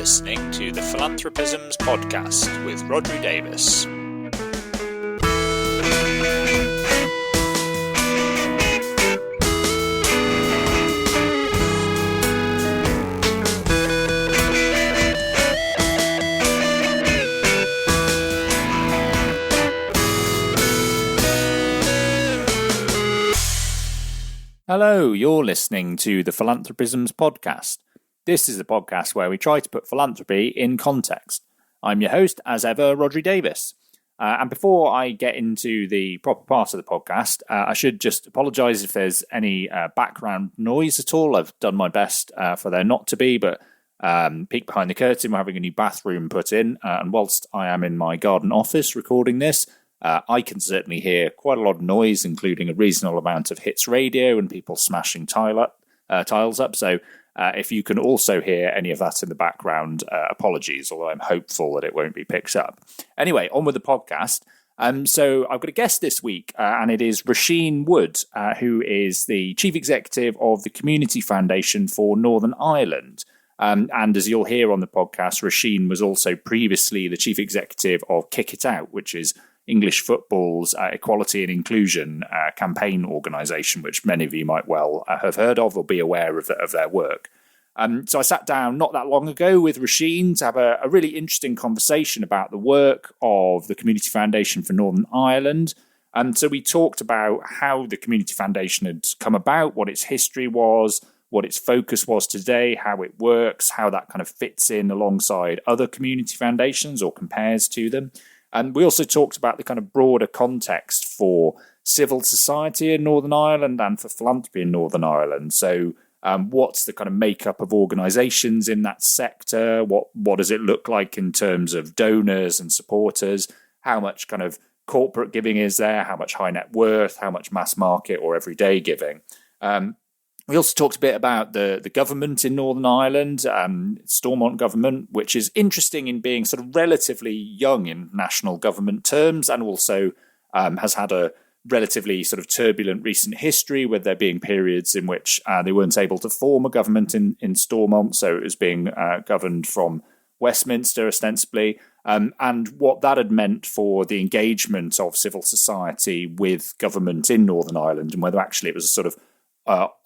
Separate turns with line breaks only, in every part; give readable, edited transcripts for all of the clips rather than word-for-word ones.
listening to the Philanthropisms podcast with Rodri Davis. Hello, you're listening to the Philanthropisms podcast. This is the podcast where we try to put philanthropy in context. I'm your host, as ever, Rodri Davis. And before I get into the proper part of the podcast, I should just apologise if there's any background noise at all. I've done my best for there not to be, but peek behind the curtain, we're having a new bathroom put in. And whilst I am in my garden office recording this, I can certainly hear quite a lot of noise, including a reasonable amount of hits radio and people smashing tiles up. So if you can also hear any of that in the background, apologies, although I'm hopeful that it won't be picked up. Anyway, on with the podcast. So I've got a guest this week, and it is Róisín Wood, who is the Chief Executive of the Community Foundation for Northern Ireland. And as you'll hear on the podcast, Róisín was also previously the Chief Executive of Kick It Out, which is English football's equality and inclusion campaign organisation, which many of you might well have heard of or be aware of their work. So I sat down not that long ago with Róisín to have a really interesting conversation about the work of the Community Foundation for Northern Ireland. So we talked about how the Community Foundation had come about, what its history was, what its focus was today, how it works, how that kind of fits in alongside other community foundations or compares to them. And we also talked about the kind of broader context for civil society in Northern Ireland and for philanthropy in Northern Ireland. So what's the kind of makeup of organisations in that sector? What does it look like in terms of donors and supporters? How much kind of corporate giving is there? How much high net worth? How much mass market or everyday giving? We also talked a bit about the government in Northern Ireland, Stormont government, which is interesting in being sort of relatively young in national government terms, and also has had a relatively sort of turbulent recent history, with there being periods in which they weren't able to form a government in Stormont, so it was being governed from Westminster ostensibly, and what that had meant for the engagement of civil society with government in Northern Ireland, and whether actually it was a sort of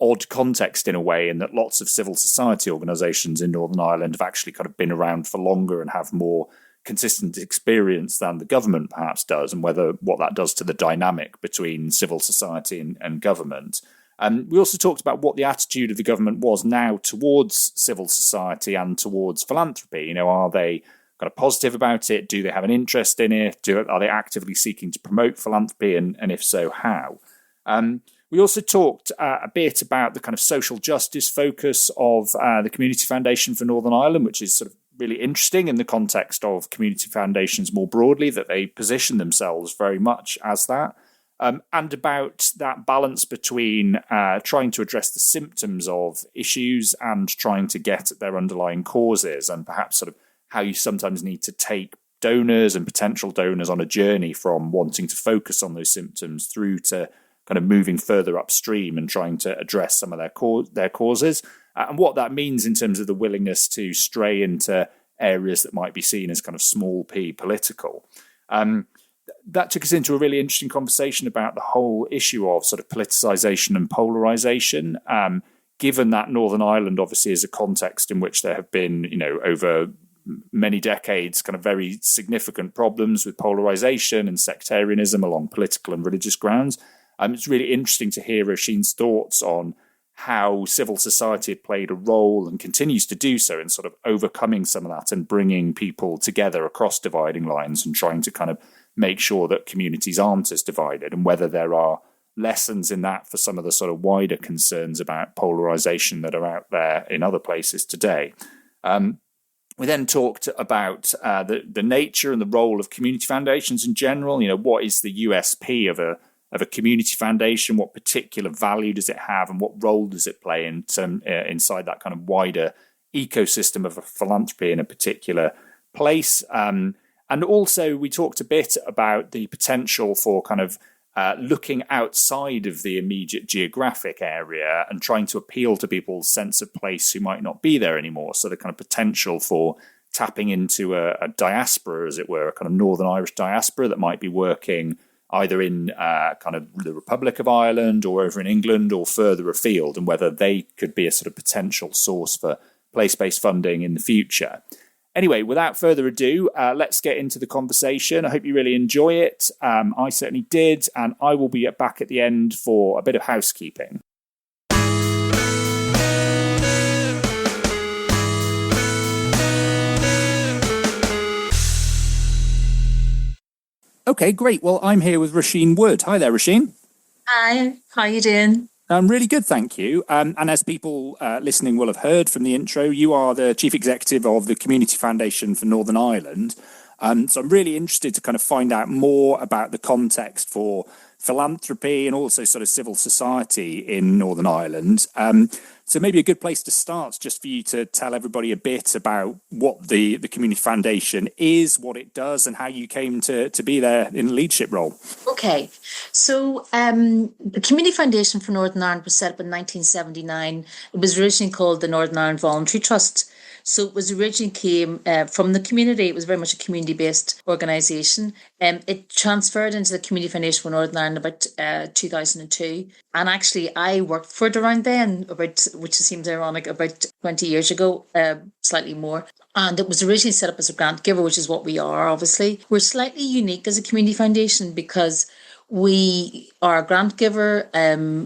odd context in a way, in that lots of civil society organisations in Northern Ireland have actually kind of been around for longer and have more consistent experience than the government perhaps does, and whether what that does to the dynamic between civil society and government. We also talked about what the attitude of the government was now towards civil society and towards philanthropy. You know, are they kind of positive about it? Do they have an interest in it? Are they actively seeking to promote philanthropy? And if so, how? We also talked a bit about the kind of social justice focus of the Community Foundation for Northern Ireland, which is sort of really interesting in the context of community foundations more broadly, that they position themselves very much as that, and about that balance between trying to address the symptoms of issues and trying to get at their underlying causes, and perhaps sort of how you sometimes need to take donors and potential donors on a journey from wanting to focus on those symptoms through to kind of moving further upstream and trying to address some of their causes, and what that means in terms of the willingness to stray into areas that might be seen as kind of small p political. That took us into a really interesting conversation about the whole issue of sort of politicisation and polarisation, given that Northern Ireland obviously is a context in which there have been, you know, over many decades, kind of very significant problems with polarisation and sectarianism along political and religious grounds. It's really interesting to hear Róisín's thoughts on how civil society had played a role and continues to do so in sort of overcoming some of that and bringing people together across dividing lines and trying to kind of make sure that communities aren't as divided, and whether there are lessons in that for some of the sort of wider concerns about polarisation that are out there in other places today. We then talked about the nature and the role of community foundations in general. You know, what is the USP of a community foundation? What particular value does it have, and what role does it play inside that kind of wider ecosystem of a philanthropy in a particular place? And also we talked a bit about the potential for kind of looking outside of the immediate geographic area and trying to appeal to people's sense of place who might not be there anymore. So the kind of potential for tapping into a diaspora, as it were, a kind of Northern Irish diaspora that might be working either in kind of the Republic of Ireland or over in England or further afield, and whether they could be a sort of potential source for place-based funding in the future. Anyway, without further ado, let's get into the conversation. I hope you really enjoy it. I certainly did, and I will be back at the end for a bit of housekeeping. Okay, great. Well, I'm here with Róisín Wood. Hi there, Róisín.
Hi, how are you doing?
I'm really good, thank you. And as people listening will have heard from the intro, you are the Chief Executive of the Community Foundation for Northern Ireland. So I'm really interested to kind of find out more about the context for philanthropy and also sort of civil society in Northern Ireland. So maybe a good place to start is just for you to tell everybody a bit about what the Community Foundation is, what it does, and how you came to be there in a leadership role.
Okay, so the Community Foundation for Northern Ireland was set up in 1979. It was originally called the Northern Ireland Voluntary Trust. So it was originally came from the community. It was very much a community-based organisation. It transferred into the Community Foundation for Northern Ireland about 2002. And actually, I worked for it around then, which seems ironic, about 20 years ago, slightly more. And it was originally set up as a grant giver, which is what we are, obviously. We're slightly unique as a community foundation because we are a grant giver.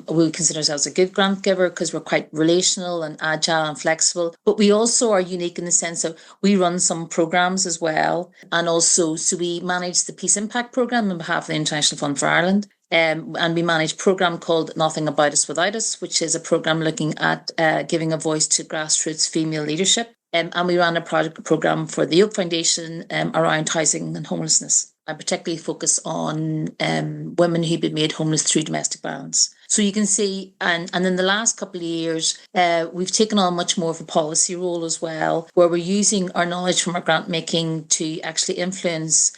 We consider ourselves a good grant giver because we're quite relational and agile and flexible. But we also are unique in the sense of we run some programs as well. And also, so we manage the Peace Impact Programme on behalf of the International Fund for Ireland. And we manage a programme called Nothing About Us Without Us, which is a programme looking at giving a voice to grassroots female leadership. And we ran a project programme for the Oak Foundation around housing and homelessness. I particularly focus on women who've been made homeless through domestic violence. So you can see, and in the last couple of years, we've taken on much more of a policy role as well, where we're using our knowledge from our grant making to actually influence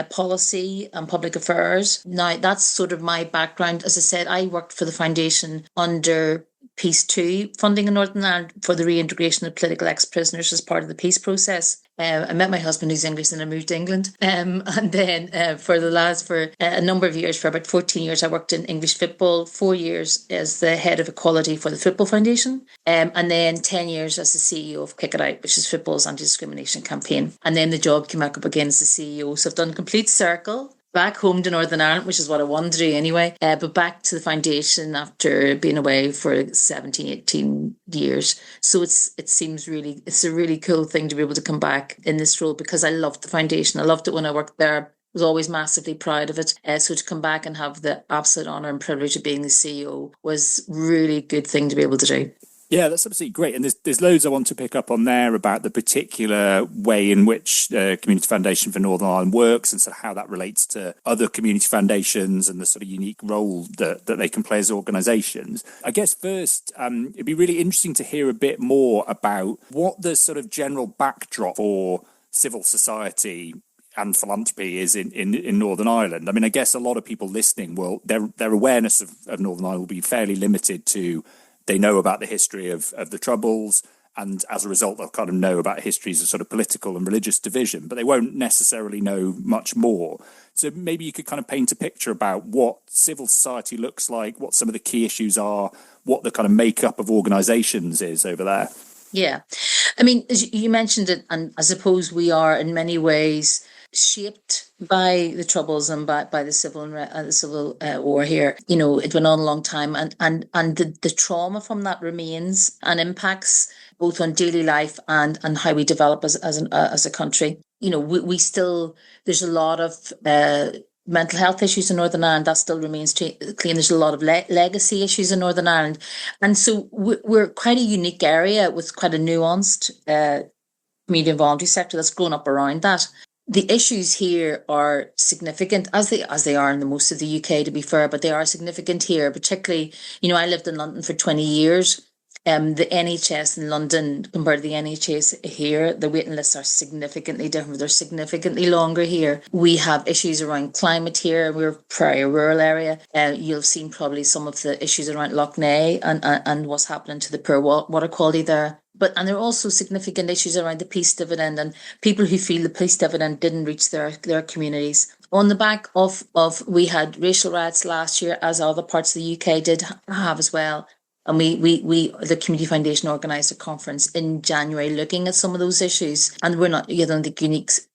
policy and public affairs. Now, that's sort of my background. As I said, I worked for the foundation under Peace 2 funding in Northern Ireland for the reintegration of political ex-prisoners as part of the peace process. I met my husband who's English and I moved to England. And then for a number of years, for about 14 years, I worked in English football, 4 years as the head of equality for the Football Foundation. And then 10 years as the CEO of Kick It Out, which is football's anti-discrimination campaign. And then the job came back up again as the CEO. So I've done a complete circle. Back home to Northern Ireland, which is what I wanted to do anyway, but back to the foundation after being away for 17, 18 years. So it's a really cool thing to be able to come back in this role because I loved the foundation. I loved it when I worked there. I was always massively proud of it. So to come back and have the absolute honour and privilege of being the CEO was really a good thing to be able to do.
Yeah, that's absolutely great. And there's loads I want to pick up on there about the particular way in which the Community Foundation for Northern Ireland works and sort of how that relates to other community foundations and the sort of unique role that they can play as organisations. I guess first, it'd be really interesting to hear a bit more about what the sort of general backdrop for civil society and philanthropy is in Northern Ireland. I mean, I guess a lot of people listening their awareness of Northern Ireland will be fairly limited to they know about the history of the Troubles, and as a result, they'll kind of know about histories of sort of political and religious division, but they won't necessarily know much more. So maybe you could kind of paint a picture about what civil society looks like, what some of the key issues are, what the kind of makeup of organisations is over there.
Yeah. I mean, as you mentioned it, and I suppose we are in many ways shaped by the Troubles and by the civil war here. You know, it went on a long time, and the trauma from that remains and impacts both on daily life and how we develop as a country. You know, we still, there's a lot of mental health issues in Northern Ireland that still remains clean. There's a lot of legacy issues in Northern Ireland, and so we're quite a unique area with quite a nuanced community and voluntary sector that's grown up around that. The issues here are significant, as they are in the most of the UK, to be fair, but they are significant here, particularly, you know, I lived in London for 20 years. The NHS in London compared to the NHS here, the waiting lists are significantly different. They're significantly longer here. We have issues around climate here. We're a very rural area. You'll have seen probably some of the issues around Lough Neagh and what's happening to the poor water quality there. And there are also significant issues around the peace dividend and people who feel the peace dividend didn't reach their communities. On the back of we had racial riots last year, as other parts of the UK did have as well. And we the Community Foundation organised a conference in January looking at some of those issues. And we're not, you don't think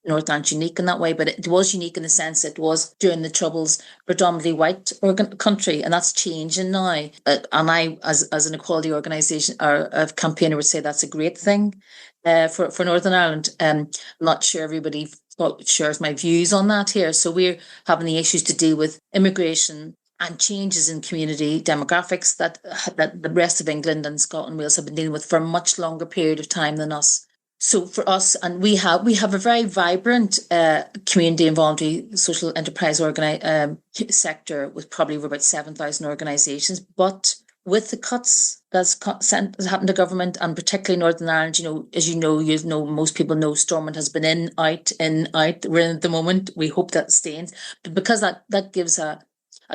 Northern Ireland's unique in that way, but it was unique in the sense it was during the Troubles predominantly white country, and that's changing now. And I, as an equality organisation or a campaigner, would say that's a great thing for Northern Ireland. I'm not sure everybody shares my views on that here. So we're having the issues to deal with immigration and changes in community demographics that the rest of England and Scotland and Wales have been dealing with for a much longer period of time than us. So for us, and we have a very vibrant community and voluntary social enterprise sector with probably about 7,000 organisations. But with the cuts that's happened to government, and particularly Northern Ireland, as you know, most people know Stormont has been in, out. We're in at the moment. We hope that stays. But because that gives a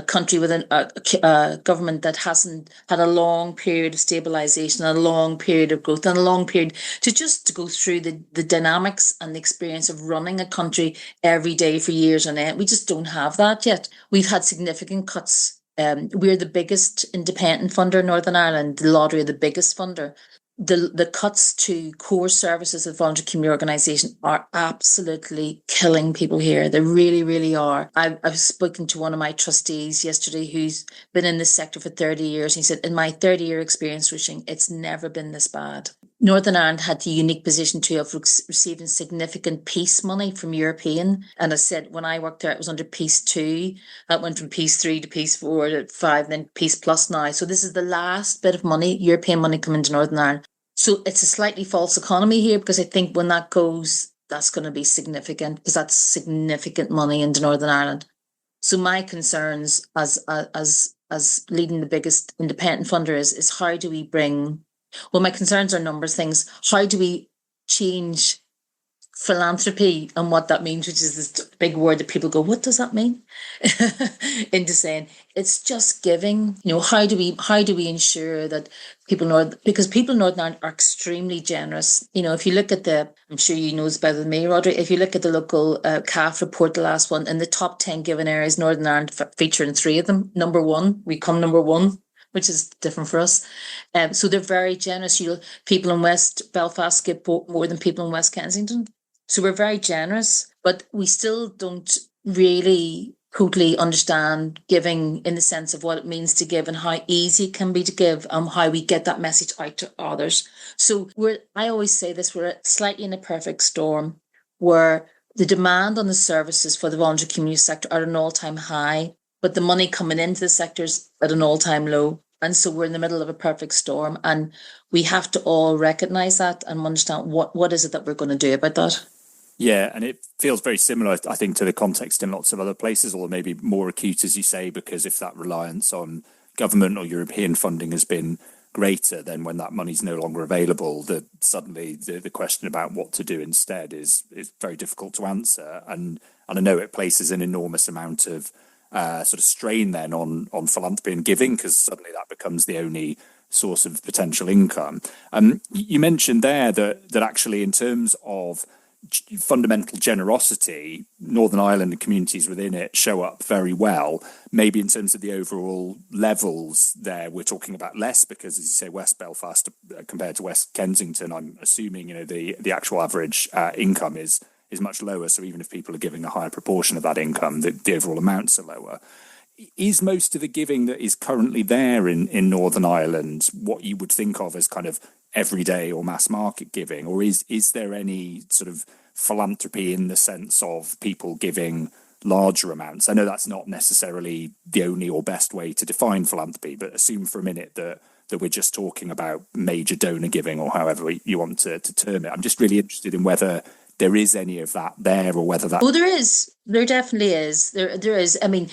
country with a government that hasn't had a long period of stabilisation, a long period of growth, and a long period to go through the dynamics and the experience of running a country every day for years on end. We just don't have that yet. We've had significant cuts. We're the biggest independent funder in Northern Ireland. The lottery are the biggest funder. The cuts to core services of voluntary community organisation are absolutely killing people here. They really, really are. I've spoken to one of my trustees yesterday who's been in this sector for 30 years. He said, in my 30-year experience, Róisín, it's never been this bad. Northern Ireland had the unique position too of receiving significant peace money from European. And I said, when I worked there, it was under Peace 2. That went from Peace 3 to Peace 4 to 5, then Peace Plus now. So this is the last bit of money, European money, coming to Northern Ireland. So it's a slightly false economy here, because I think when that goes, that's going to be significant, because that's significant money into Northern Ireland. So my concerns as leading the biggest independent funder is how do we bring... Well, my concerns are a number of things. How do we change philanthropy and what that means, which is this big word that people go, what does that mean? Into saying it's just giving. How do we ensure that because people in Northern Ireland are extremely generous. If you look at I'm sure you know this better than me, Rodri, if you look at the local CAF report, the last one, in the top 10 given areas, Northern Ireland featured in 3 of them. Number 1, we come number 1. Which is different for us. So they're very generous. People in West Belfast give more than people in West Kensington. So we're very generous, but we still don't really totally understand giving in the sense of what it means to give and how easy it can be to give and how we get that message out to others. So I always say this, we're slightly in a perfect storm where the demand on the services for the voluntary community sector are at an all-time high, but the money coming into the sector's at an all-time low. And so we're in the middle of a perfect storm, and we have to all recognise that and understand what is it that we're going to do about that.
Yeah, and it feels very similar, I think, to the context in lots of other places, or maybe more acute, as you say, because if that reliance on government or European funding has been greater, then when that money's no longer available, that suddenly the question about what to do instead is very difficult to answer. And I know it places an enormous amount of sort of strain then on philanthropy and giving, because suddenly that becomes the only source of potential income. You mentioned there that actually in terms of fundamental generosity, Northern Ireland and communities within it show up very well. Maybe in terms of the overall levels there, we're talking about less because, as you say, West Belfast compared to West Kensington, I'm assuming, the actual average income is much lower. So even if people are giving a higher proportion of that income, the overall amounts are lower. Is most of the giving that is currently there in Northern Ireland what you would think of as kind of everyday or mass market giving? Or is there any sort of philanthropy in the sense of people giving larger amounts? I know that's not necessarily the only or best way to define philanthropy, but assume for a minute that we're just talking about major donor giving, or however you want to term it. I'm just really interested in whether there is any of that there, or whether that...
Oh, there is. There definitely is. There is. I mean,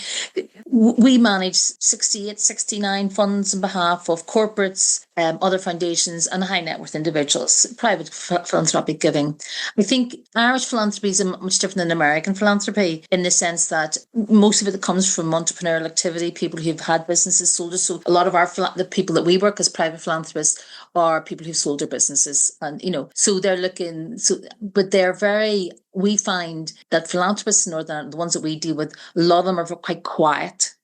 we manage 68, 69 funds on behalf of corporates, other foundations, and high net worth individuals, private philanthropic giving. I think Irish philanthropy is much different than American philanthropy in the sense that most of it comes from entrepreneurial activity, people who've had businesses sold. So a lot of the people that we work as private philanthropists are people who've sold their businesses, and so they're looking. But they're very. We find that philanthropists in Northern Ireland, the ones that we deal with, a lot of them are quite quiet.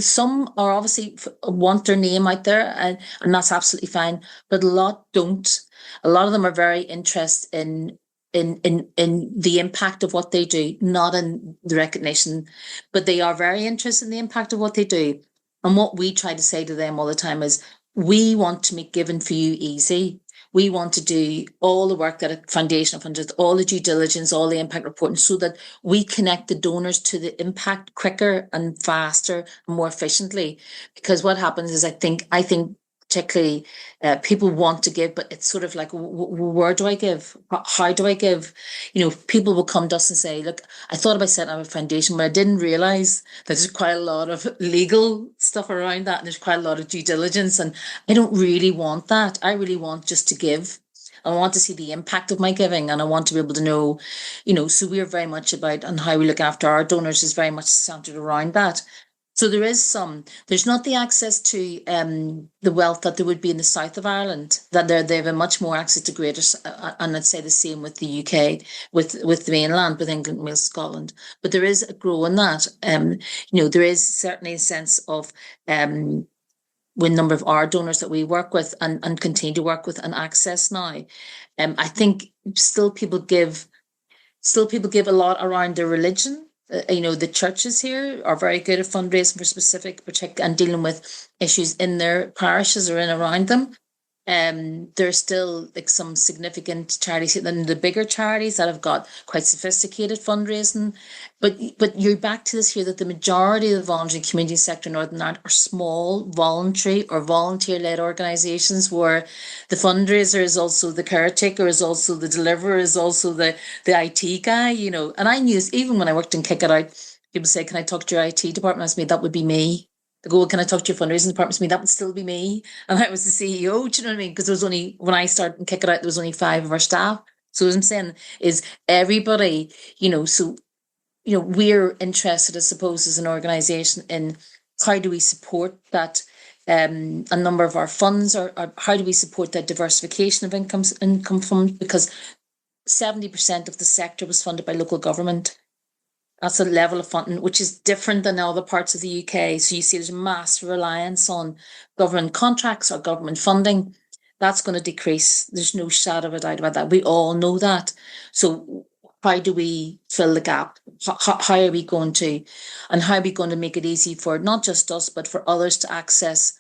Some are obviously want their name out there, and that's absolutely fine. But a lot don't. A lot of them are very interested in the impact of what they do, not in the recognition, but they are very interested in the impact of what they do. And what we try to say to them all the time is, we want to make giving for you easy. We want to do all the work that a foundation does, all the due diligence, all the impact reporting, so that we connect the donors to the impact quicker and faster and more efficiently. Because what happens is, I think particularly people want to give, but it's sort of like, where do I give? How do I give? People will come to us and say, look, I thought about setting up a foundation, but I didn't realize that there's quite a lot of legal stuff around that, and there's quite a lot of due diligence, and I don't really want that. I really want just to give. I want to see the impact of my giving, and I want to be able to know, so we're very much about, and how we look after our donors is very much centered around that. So there's not the access to the wealth that there would be in the south of Ireland, that they have a much more access to greater, and I'd say the same with the UK, with the mainland, with England, Wales, Scotland. But there is a grow in that. There is certainly a sense of with number of our donors that we work with and continue to work with and access now. I think still people give a lot around their religion. The churches here are very good at fundraising for specific, particular, and dealing with issues in their parishes or in around them. There's still like some significant charities, and the bigger charities that have got quite sophisticated fundraising. But you're back to this here, that the majority of the voluntary community sector in Northern Ireland are small, voluntary or volunteer-led organisations, where the fundraiser is also the caretaker, is also the deliverer, is also the IT guy, And I knew this even when I worked in Kick It Out. People say, can I talk to your IT department? I said, that would be me. They go, well, can I talk to your fundraising department? That would still be me. And I was the CEO, do you know what I mean? Because there was only, when I started and Kick It Out, there was only 5 of our staff. So what I'm saying is everybody, we're interested, I suppose, as an organisation in how do we support that. A number of our funds are how do we support that diversification of income from, because 70% of the sector was funded by local government. That's a level of funding which is different than other parts of the UK. So you see there's a massive reliance on government contracts or government funding. That's going to decrease. There's no shadow of a doubt about that. We all know that. So how do we fill the gap? How are we going to, and how are we going to make it easy for not just us, but for others to access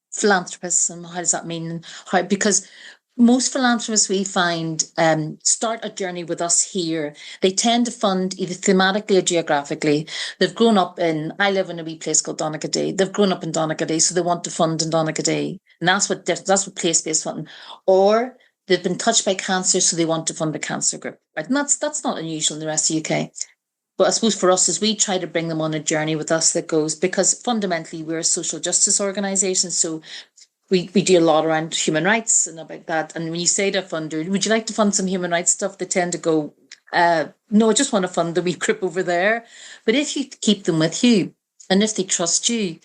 philanthropists? And how does that mean? Because most philanthropists we find start a journey with us here. They tend to fund either thematically or geographically. They've grown up I live in a wee place called Donaghadee. They've grown up in Donaghadee, so they want to fund in Donaghadee. And that's what place-based funding. Or they've been touched by cancer, so they want to fund a cancer group. Right? And that's not unusual in the rest of the UK. But I suppose for us, as we try to bring them on a journey with us that goes, because fundamentally we're a social justice organisation, so we do a lot around human rights and about that. And when you say to a funder, would you like to fund some human rights stuff? They tend to go, no, I just want to fund the wee group over there. But if you keep them with you, and if they trust you,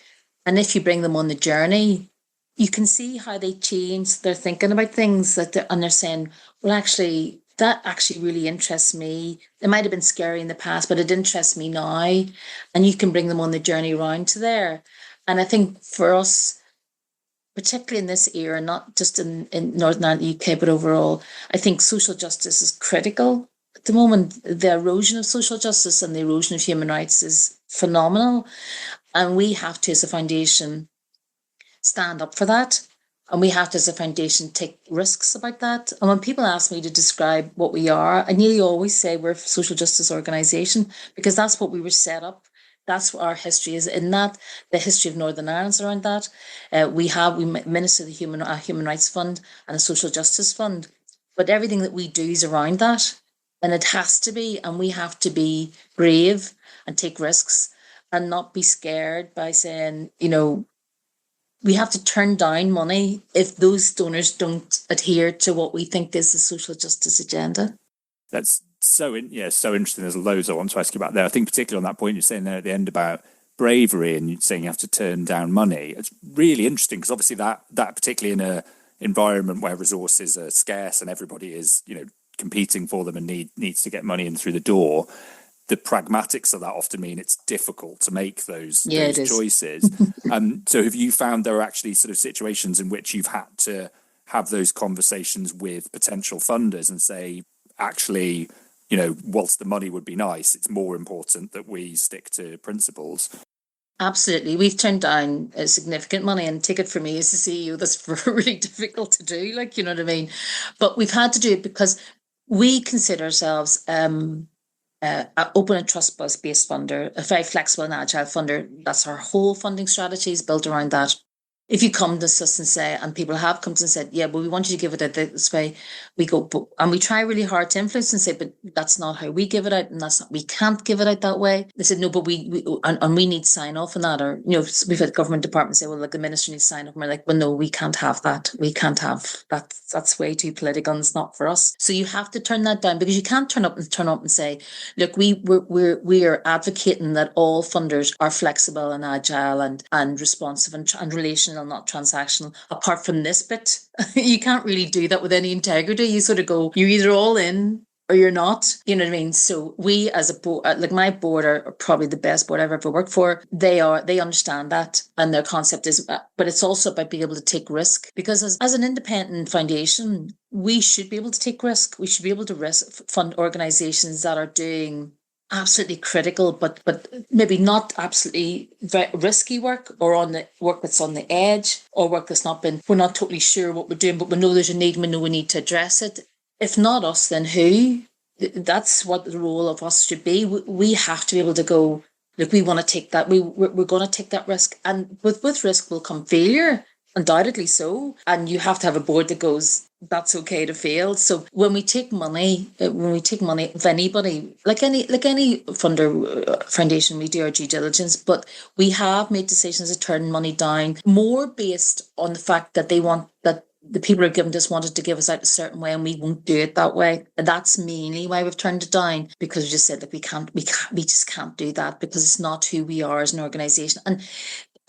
and if you bring them on the journey, you can see how they change their thinking about things, and they're saying, well, actually, that actually really interests me. It might have been scary in the past, but it interests me now. And you can bring them on the journey around to there. And I think for us, particularly in this era, not just in Northern Ireland, UK, but overall, I think social justice is critical. At the moment, the erosion of social justice and the erosion of human rights is phenomenal. And we have to, as a foundation, stand up for that. And we have to, as a foundation, take risks about that. And when people ask me to describe what we are, I nearly always say we're a social justice organisation, because that's what we were set up. That's what our history is in that. The history of Northern Ireland's around that. We minister the Human Rights Fund and a Social Justice Fund. But everything that we do is around that. And it has to be, and we have to be brave and take risks and not be scared by saying, we have to turn down money if those donors don't adhere to what we think is the social justice agenda.
That's so interesting. There's loads I want to ask you about there. I think particularly on that point you're saying there at the end about bravery and you're saying you have to turn down money. It's really interesting because obviously that particularly in a environment where resources are scarce and everybody is, competing for them and needs to get money in through the door, the pragmatics of that often mean it's difficult to make those choices. So have you found there are actually sort of situations in which you've had to have those conversations with potential funders and say, actually, whilst the money would be nice, it's more important that we stick to principles?
Absolutely. We've turned down significant money, and take it from me as a CEO, that's really difficult to do, you know what I mean? But we've had to do it because we consider ourselves an open and trust-based funder, a very flexible and agile funder. That's our whole funding strategy is built around that. If you come to us and say, and people have come to us and said, yeah, well, we want you to give it out this way, we go, and we try really hard to influence and say, but that's not how we give it out, and we can't give it out that way. They said, no, but we need sign off on that. Or, we've had government departments say, well, the minister needs sign off. And we're like, well, no, we can't have that. We can't have that. That's way too political and it's not for us. So you have to turn that down, because you can't turn up and say, look, we are advocating that all funders are flexible and agile and responsive and relational, not transactional. Apart from this bit, you can't really do that with any integrity. You sort of go, you're either all in or you're not. You know what I mean? So we, as a board, my board are probably the best board I've ever worked for. They understand that, and their concept is, but it's also about being able to take risk, because as an independent foundation, we should be able to take risk. We should be able to fund organizations that are doing absolutely critical, but maybe not absolutely very risky work, or on the work that's on the edge, or work that's we're not totally sure what we're doing, but we know there's a need, we know we need to address it. If not us, then who? That's what the role of us should be. We have to be able to go, look, we want to take that, we're going to take that risk. And with risk will come failure, undoubtedly so. And you have to have a board that goes, that's okay to fail. So when we take money of anybody, like any foundation, we do our due diligence, but we have made decisions to turn money down more based on the fact that the people who are given us wanted to give us out a certain way, and we won't do it that way. And that's mainly why we've turned it down, because we just said, look, we just can't do that, because it's not who we are as an organisation. And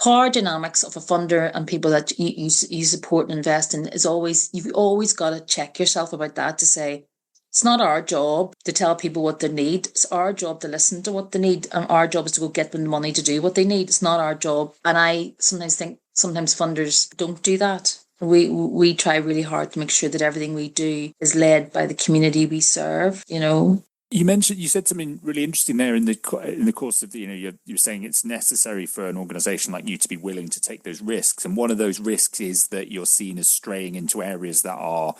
power dynamics of a funder and people that you support and invest in is always, you've always got to check yourself about that, to say, it's not our job to tell people what they need. It's our job to listen to what they need, and our job is to go get them the money to do what they need. It's not our job. And I sometimes think funders don't do that. We try really hard to make sure that everything we do is led by the community we serve,
You said something really interesting there in the course of you're saying it's necessary for an organisation like you to be willing to take those risks, and one of those risks is that you're seen as straying into areas that are,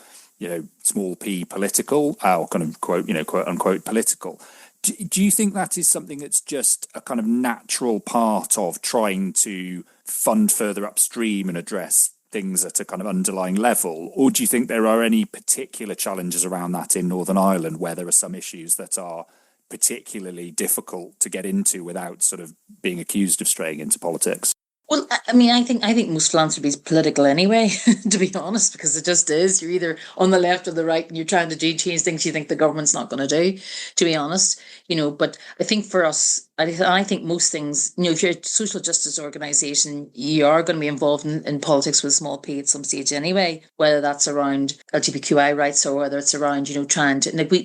small p political, or kind of quote unquote political. Do you think that is something that's just a kind of natural part of trying to fund further upstream and address things at a kind of underlying level, or do you think there are any particular challenges around that in Northern Ireland, where there are some issues that are particularly difficult to get into without sort of being accused of straying into politics?
Well, I mean, I think most philanthropy is political anyway, to be honest, because it just is. You're either on the left or the right, and you're trying to change things you think the government's not going to do, to be honest. But I think for us, I think most things, if you're a social justice organisation, you are going to be involved in politics with a small p at some stage anyway, whether that's around LGBTQI rights or whether it's around, trying to, like we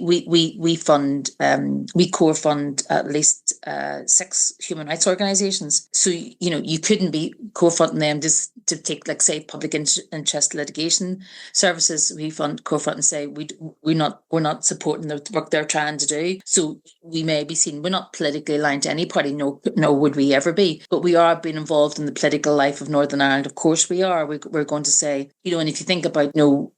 core fund at least 6 human rights organisations. So, you couldn't be core funding them just to take, like, say, public interest litigation services. We core fund and say we're not supporting the work they're trying to do. So we may be seen, we're not politically aligned to any party, no would we ever be, but we are being involved in the political life of Northern Ireland. Of course we are. We're going to say, and if you think about, so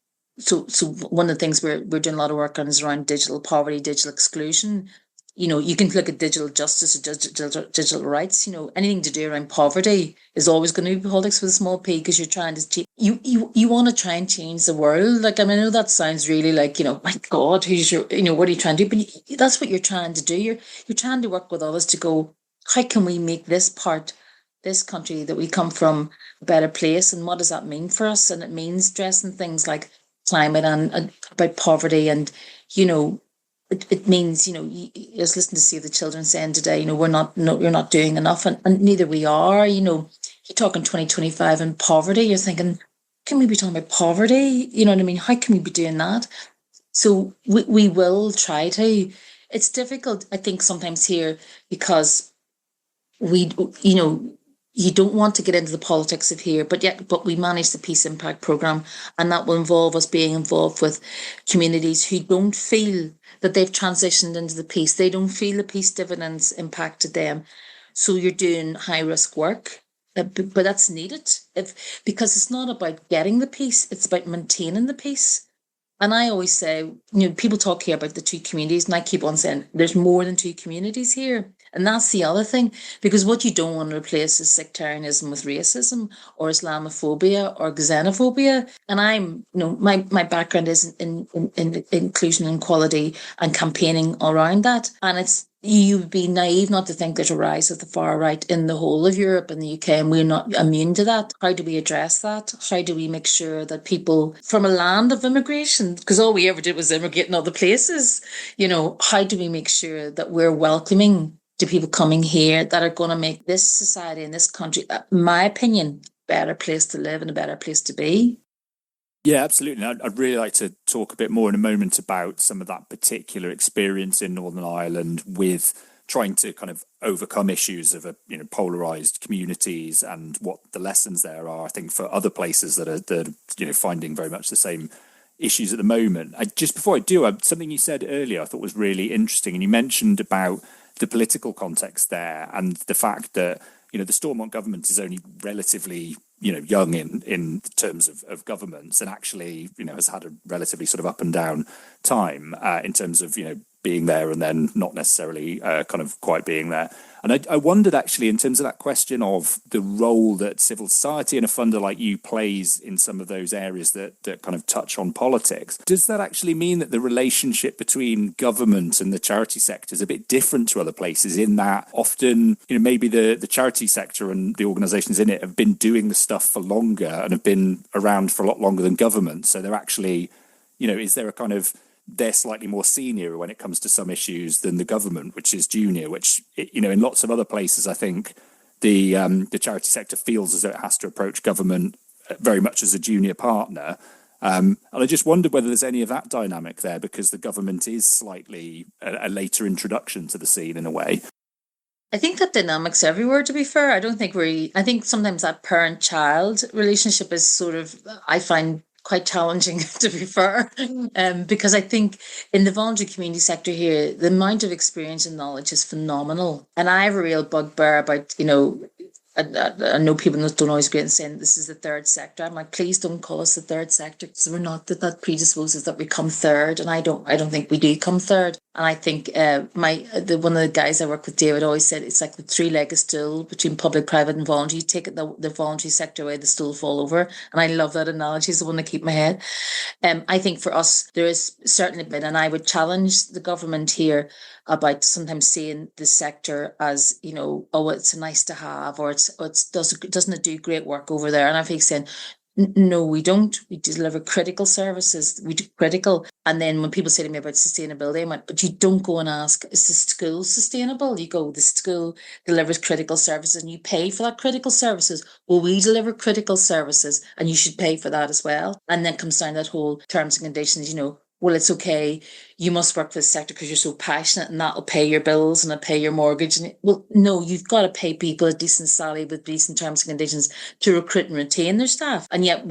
one of the things we're doing a lot of work on is around digital poverty, digital exclusion. You can look at digital justice or digital rights. Anything to do around poverty is always going to be politics with a small p, because you're trying to you want to try and change the world. Like, I mean, I know that sounds really like, my God, who's your, what are you trying to do? But that's what you're trying to do. You're trying to work with others to go, how can we make this country that we come from, a better place? And what does that mean for us? And it means addressing things like climate and about poverty, and it means, I was listening to Save the Children saying today, we're not, no, you're not doing enough, and neither we are. You're talking 2025 and poverty. You're thinking, can we be talking about poverty? You know what I mean? How can we be doing that? So we will try to. It's difficult, I think, sometimes here, because we, you don't want to get into the politics of here, but we manage the Peace Impact Programme, and that will involve us being involved with communities who don't feel that they've transitioned into the peace. They don't feel the peace dividends impacted them. So you're doing high risk work, but that's needed because it's not about getting the peace, it's about maintaining the peace. And I always say, people talk here about the two communities, and I keep on saying there's more than two communities here. And that's the other thing, because what you don't want to replace is sectarianism with racism or Islamophobia or xenophobia. And I'm, my background is in inclusion and equality and campaigning around that. And you would be naive not to think there's a rise of the far right in the whole of Europe and the UK, and we're not immune to that. How do we address that? How do we make sure that people from a land of immigration, because all we ever did was immigrate in other places, how do we make sure that we're welcoming to people coming here that are going to make this society and this country, in my opinion, a better place to live and a better place to be?
Yeah, absolutely. I'd really like to talk a bit more in a moment about some of that particular experience in Northern Ireland with trying to kind of overcome issues of polarized communities and what the lessons there are, I think, for other places that are finding very much the same issues at the moment. Just before I do, something you said earlier I thought was really interesting, and you mentioned about the political context there and the fact that the Stormont government is only relatively young in terms of governments, and actually has had a relatively sort of up and down time in terms of being there and then not necessarily kind of quite being there. And I wondered actually, in terms of that question of the role that civil society and a funder like you plays in some of those areas that kind of touch on politics, does that actually mean that the relationship between government and the charity sector is a bit different to other places, in that often maybe the charity sector and the organisations in it have been doing the stuff for longer and have been around for a lot longer than government, so they're actually is there a kind of, they're slightly more senior when it comes to some issues than the government, which is junior, which, in lots of other places, I think the charity sector feels as though it has to approach government very much as a junior partner. And I just wondered whether there's any of that dynamic there, because the government is slightly a later introduction to the scene in a way.
I think that dynamic's everywhere, to be fair. I think sometimes that parent-child relationship is sort of, I find, quite challenging, to be fair, because I think in the voluntary community sector here, the amount of experience and knowledge is phenomenal. And I have a real bugbear about, I know people don't always agree in saying this is the third sector. I'm like, please don't call us the third sector, because we're not. That predisposes that we come third, and I don't think we do come third. And I think one of the guys I work with, David, always said it's like the three-legged stool between public, private, and voluntary. You take the voluntary sector away, the stool fall over. And I love that analogy. It's the one that keep my head. I think for us, there is certainly been, and I would challenge the government here about sometimes seeing the sector as, oh, it's nice to have, or doesn't it do great work over there? And I think saying, no, we don't. We deliver critical services. We do critical. And then when people say to me about sustainability, I'm like, but you don't go and ask, is the school sustainable? You go, the school delivers critical services and you pay for that critical services. Well, we deliver critical services and you should pay for that as well. And then comes down that whole terms and conditions, well, it's okay, you must work for the sector because you're so passionate and that'll pay your bills and it'll pay your mortgage. And well, no, you've got to pay people a decent salary with decent terms and conditions to recruit and retain their staff. And yet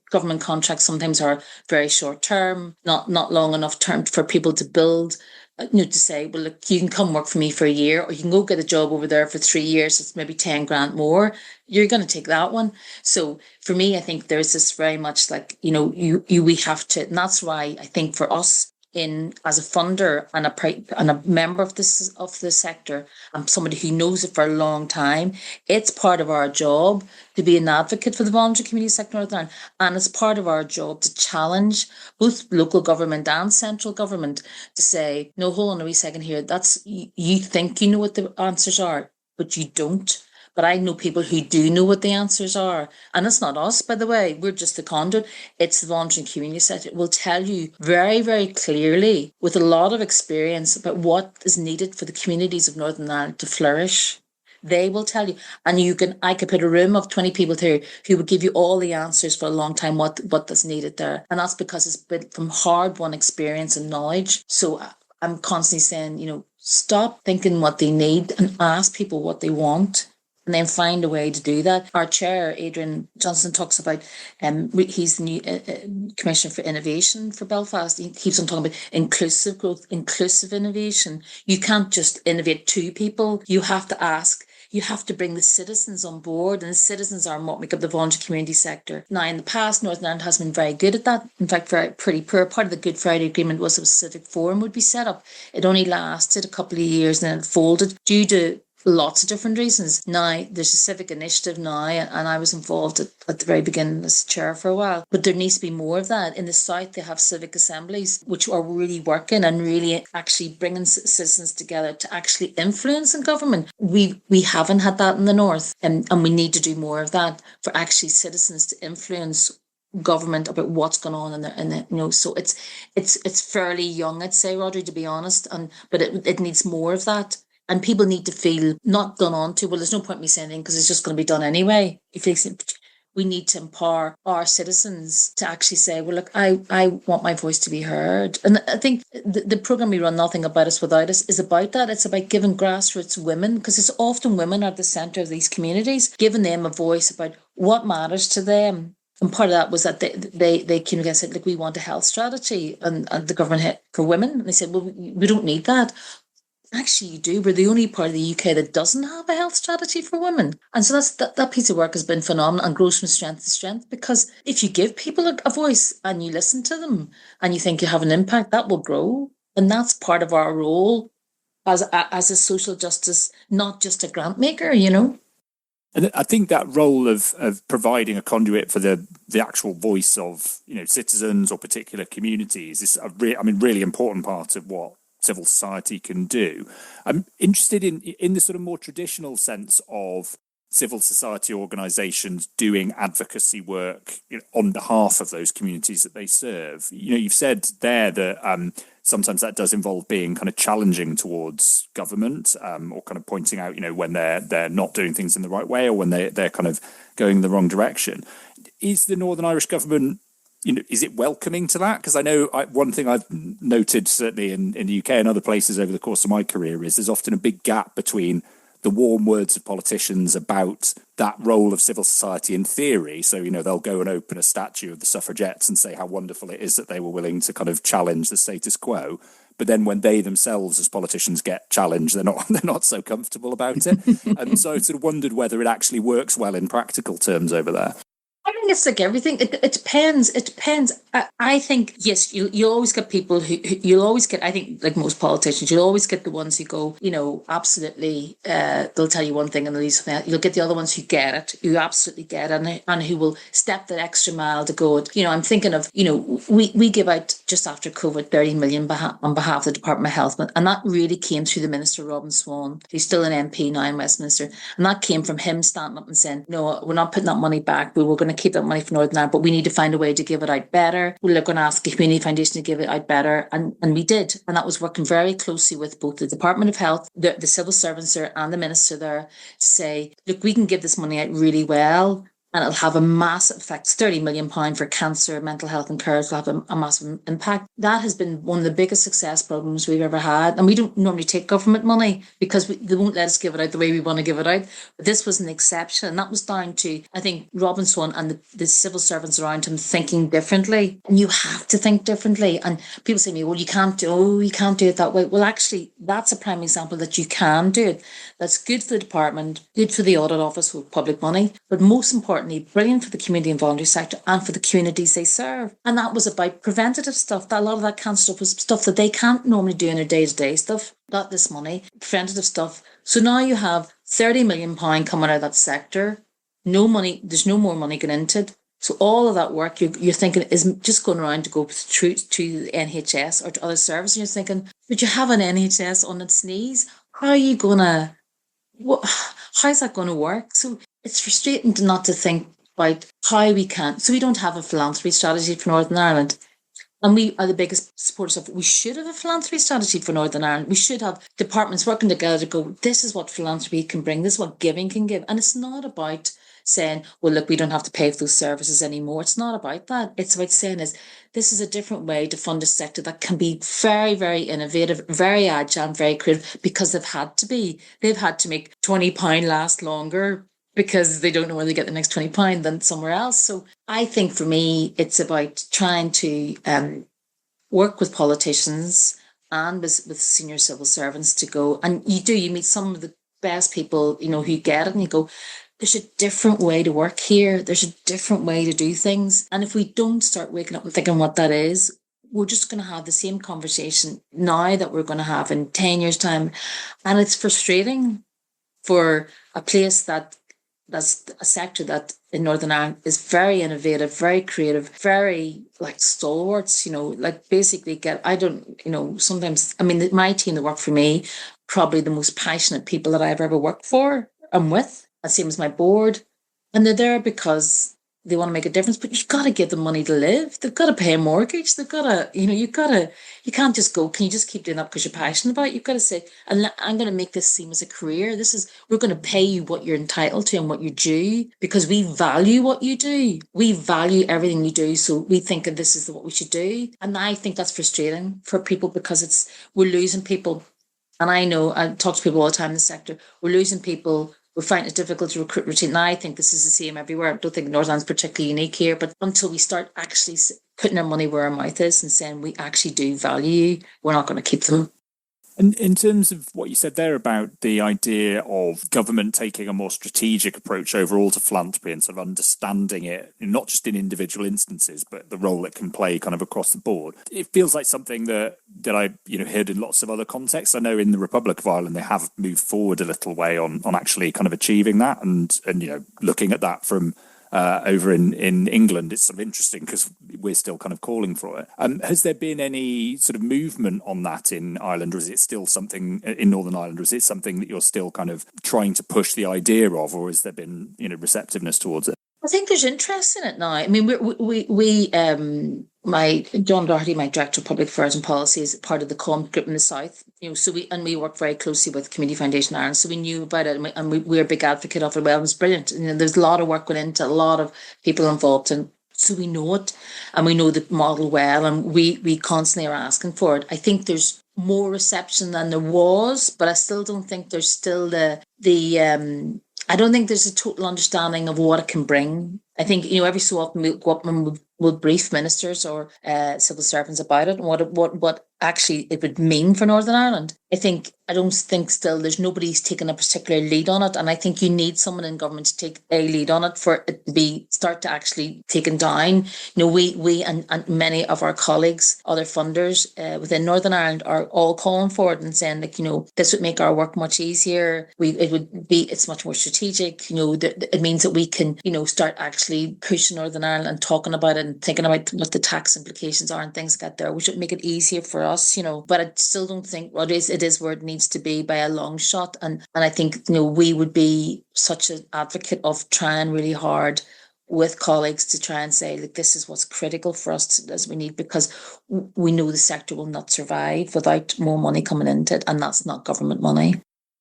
government contracts sometimes are very short term, not long enough term for people to build. To say, well, look, you can come work for me for a year, or you can go get a job over there for 3 years. It's maybe 10 grand more. You're going to take that one. So for me, I think there's this very much like, we have to, and that's why I think for us, in as a funder and a member of the sector, and somebody who knows it for a long time, it's part of our job to be an advocate for the voluntary community sector in Northern Ireland, and it's part of our job to challenge both local government and central government to say, no, hold on a wee second here, that's you think you know what the answers are, but you don't. But I know people who do know what the answers are. And it's not us, by the way. We're just the conduit. It's the voluntary community sector. It will tell you very, very clearly, with a lot of experience, about what is needed for the communities of Northern Ireland to flourish. They will tell you. And I could put a room of 20 people here who would give you all the answers for a long time, what is needed there. And that's because it's been from hard-won experience and knowledge. So I'm constantly saying, stop thinking what they need and ask people what they want, and then find a way to do that. Our chair, Adrian Johnson, talks about, he's the new Commissioner for Innovation for Belfast. He keeps on talking about inclusive growth, inclusive innovation. You can't just innovate to people. You have to ask. You have to bring the citizens on board, and the citizens are what make up the voluntary community sector. Now, in the past, Northern Ireland has been very good at that. In fact, pretty poor. Part of the Good Friday Agreement was a civic forum would be set up. It only lasted a couple of years and then it folded due to lots of different reasons. Now, there's a civic initiative now, and I was involved at the very beginning as chair for a while. But there needs to be more of that. In the South, they have civic assemblies, which are really working and really actually bringing citizens together to actually influence in government. We haven't had that in the North, and we need to do more of that for actually citizens to influence government about what's going on in the so it's fairly young, I'd say, Rodri, to be honest, but it needs more of that. And people need to feel not done on to, well, there's no point in me saying anything because it's just going to be done anyway. We need to empower our citizens to actually say, well, look, I want my voice to be heard. And I think the programme we run, Nothing About Us Without Us, is about that. It's about giving grassroots women, because it's often women are at the centre of these communities, giving them a voice about what matters to them. And part of that was that they came together and said, look, we want a health strategy. And the government had for women. And they said, well, we don't need that. Actually, you do. We're the only part of the UK that doesn't have a health strategy for women. And so that piece of work has been phenomenal and grows from strength to strength, because if you give people a voice and you listen to them and you think you have an impact, that will grow. And that's part of our role as a social justice, not just a grant maker, And
I think that role of providing a conduit for the actual voice of, citizens or particular communities is really important part of what civil society can do. I'm interested in the sort of more traditional sense of civil society organisations doing advocacy work on behalf of those communities that they serve. You've said there that sometimes that does involve being kind of challenging towards government, or kind of pointing out, when they're not doing things in the right way, or when they're kind of going in the wrong direction. Is the Northern Irish government, is it welcoming to that? Because I know one thing I've noted, certainly in the UK and other places over the course of my career, is there's often a big gap between the warm words of politicians about that role of civil society in theory. So, they'll go and open a statue of the suffragettes and say how wonderful it is that they were willing to kind of challenge the status quo. But then when they themselves as politicians get challenged, they're not so comfortable about it. And so I sort of wondered whether it actually works well in practical terms over there.
I think it's like everything. It depends. It depends. I think, yes, you'll always get people who you'll always get, I think, like most politicians, you'll always get the ones who go, absolutely, they'll tell you one thing and they'll leave something else. You'll get the other ones who get it, who absolutely get it, and who will step that extra mile to go. I'm thinking of, we give out just after COVID 30 million on behalf of the Department of Health, and that really came through the Minister, Robin Swan, who's still an MP now in Westminster, and that came from him standing up and saying, no, we're not putting that money back. We were going to keep that money for Northern Ireland, but we need to find a way to give it out better. We're going to ask the Community Foundation to give it out better, and we did. And that was working very closely with both the Department of Health, the civil servants there, and the Minister there to say, look, we can give this money out really well, and it'll have a massive effect. £30 million for cancer, mental health and care will have a massive impact. That has been one of the biggest success programs we've ever had. And we don't normally take government money because they won't let us give it out the way we want to give it out. But this was an exception. And that was down to, I think, Robin Swan and the civil servants around him thinking differently. And you have to think differently. And people say to me, well, you can't do it that way. Well, actually, that's a prime example that you can do it. That's good for the department, good for the audit office with public money. But most important, importantly, brilliant for the community and voluntary sector and for the communities they serve. And that was about preventative stuff. That a lot of that kind of stuff was stuff that they can't normally do in their day-to-day stuff. Got this money, preventative stuff. So now you have £30 million coming out of that sector. No money, there's no more money going into it. So all of that work you're thinking is just going around to go through to the NHS or to other services. And you're thinking, but you have an NHS on its knees. How are you going to, how's that going to work? So it's frustrating not to think about how we can. So we don't have a philanthropy strategy for Northern Ireland. And we are the biggest supporters of it. We should have a philanthropy strategy for Northern Ireland. We should have departments working together to go, this is what philanthropy can bring. This is what giving can give. And it's not about saying, well, look, we don't have to pay for those services anymore. It's not about that. It's about saying this is a different way to fund a sector that can be very, very innovative, very agile, and very creative, because they've had to be. They've had to make £20 last longer because they don't know where they get the next £20 than somewhere else. So I think for me, it's about trying to work with politicians and with senior civil servants to go, and you meet some of the best people, who get it, and you go, there's a different way to work here. There's a different way to do things. And if we don't start waking up and thinking what that is, we're just going to have the same conversation now that we're going to have in 10 years' time. And it's frustrating for a place that's a sector that in Northern Ireland is very innovative, very creative, very stalwarts, basically sometimes, my team that work for me, probably the most passionate people that I've ever worked for and with. Same as my board, and they're there because they want to make a difference. But you've got to give them money to live. They've got to pay a mortgage. They've got to, you can't just go, can you just keep doing that because you're passionate about it? You've got to say, and I'm going to make this seem as a career. We're going to pay you what you're entitled to and what you're due, because we value what you do. We value everything you do. So we think that this is what we should do. And I think that's frustrating for people, because we're losing people. And I know, I talk to people all the time in the sector, we're losing people. We're finding it difficult to recruit routine. Now, I think this is the same everywhere. I don't think Northern Ireland's particularly unique here, but until we start actually putting our money where our mouth is and saying we actually do value you, we're not going to keep them.
And in terms of what you said there about the idea of government taking a more strategic approach overall to philanthropy and sort of understanding it, not just in individual instances, but the role it can play kind of across the board, it feels like something that I heard in lots of other contexts. I know in the Republic of Ireland they have moved forward a little way on actually kind of achieving that and looking at that from over in England. It's sort of interesting because we're still kind of calling for it. Has there been any sort of movement on that in Ireland, or is it still something in Northern Ireland, or is it something that you're still kind of trying to push the idea of, or has there been receptiveness towards it?
I think there's interest in it now. I mean, John Doherty, my director of public affairs and policy, is part of the COM group in the south. So we work very closely with Community Foundation Ireland, so we knew about it, and we're a big advocate of it. Well, it was brilliant. There's a lot of work going into, a lot of people involved, and so we know it, and we know the model well, and we constantly are asking for it. I think there's more reception than there was, but I still don't think there's still I don't think there's a total understanding of what it can bring. I think, every so often we'll go up and we'll brief ministers or civil servants about it and what actually it would mean for Northern Ireland. I don't think still there's nobody's taken a particular lead on it, and I think you need someone in government to take a lead on it for it to start to actually taken down. We and many of our colleagues, other funders within Northern Ireland, are all calling for it and saying this would make our work much easier. It's much more strategic. It means that we can start actually pushing Northern Ireland and talking about it and thinking about what the tax implications are and things like that there, which would make it easier for us. But I still don't think it is where it needs to be by a long shot. And I think, we would be such an advocate of trying really hard with colleagues to try and say, look, this is what's critical for us as we need, because we know the sector will not survive without more money coming into it, and that's not government money.